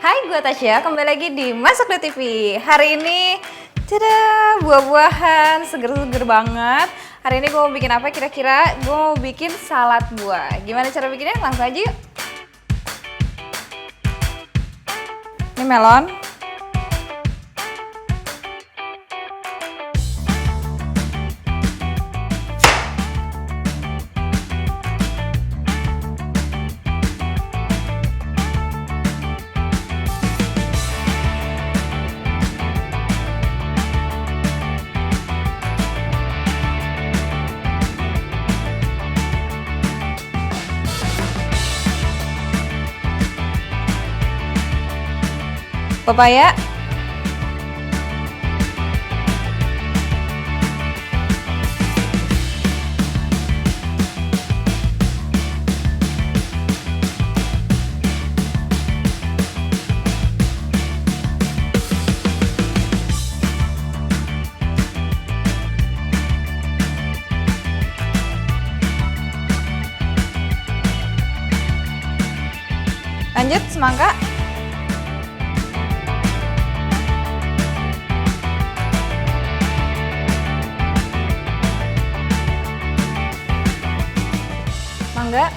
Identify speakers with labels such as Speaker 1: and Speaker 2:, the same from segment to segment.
Speaker 1: Hai, gue Tasya, kembali lagi di Masak The TV. Hari ini, tada, buah-buahan seger-seger banget. Hari ini gue mau bikin apa kira-kira? Gue mau bikin salad buah. Gimana cara bikinnya? Langsung aja yuk. Ini melon. Pepaya, lanjut semangka, mangga,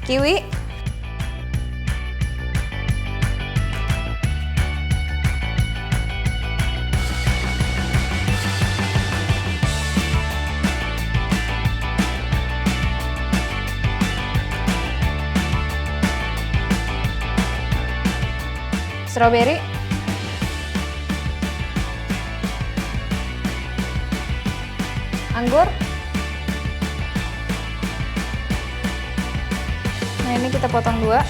Speaker 1: kiwi, stroberi, anggur. Nah, ini kita potong dua.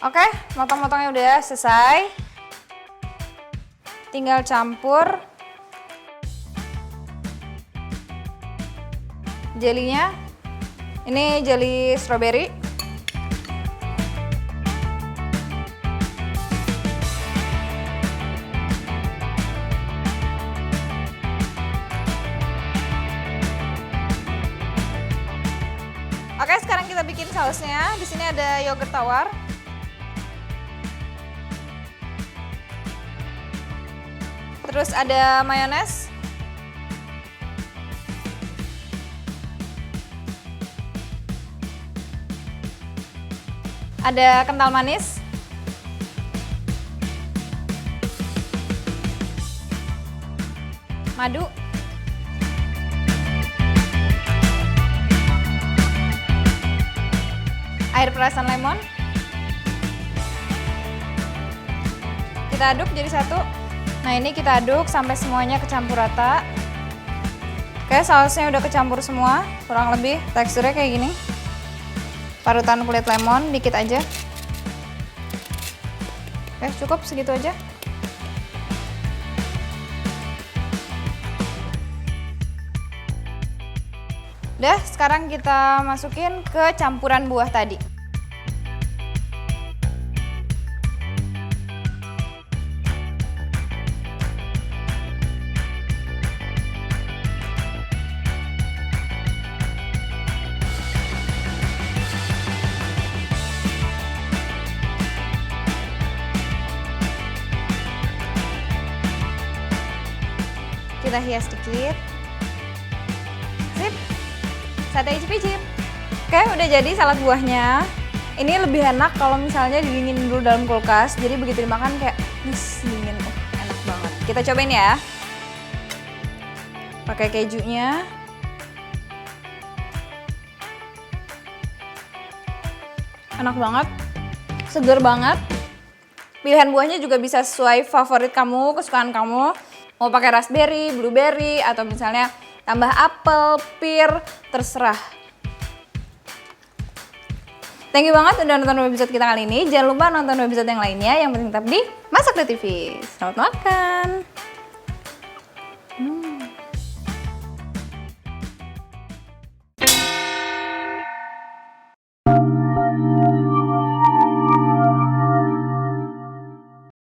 Speaker 1: Oke, motong-motongnya udah selesai. Tinggal campur jelinya. Ini jeli stroberi. Oke, sekarang kita bikin sausnya. Di sini ada yogurt tawar. Terus ada mayones, ada kental manis, madu, air perasan lemon. Kita aduk jadi satu. Nah, ini kita aduk sampai semuanya kecampur rata. Oke, sausnya udah kecampur semua, kurang lebih teksturnya kayak gini. Parutan kulit lemon dikit aja. Oke, cukup segitu aja. Udah, sekarang kita masukin ke campuran buah tadi. Kita hias dikit. Sip. Sate icip-icip. Oke, udah jadi salad buahnya. Ini lebih enak kalau misalnya didingin dulu dalam kulkas. Jadi begitu dimakan kayak dingin. Enak banget. Kita cobain ya. Pakai kejunya. Enak banget. Seger banget. Pilihan buahnya juga bisa sesuai favorit kamu, kesukaan kamu. Mau pakai raspberry, blueberry, atau misalnya tambah apel, pear, terserah. Thank you banget udah nonton episode kita kali ini. Jangan lupa nonton episode yang lainnya. Yang penting tetap di Masak TV. Selamat makan.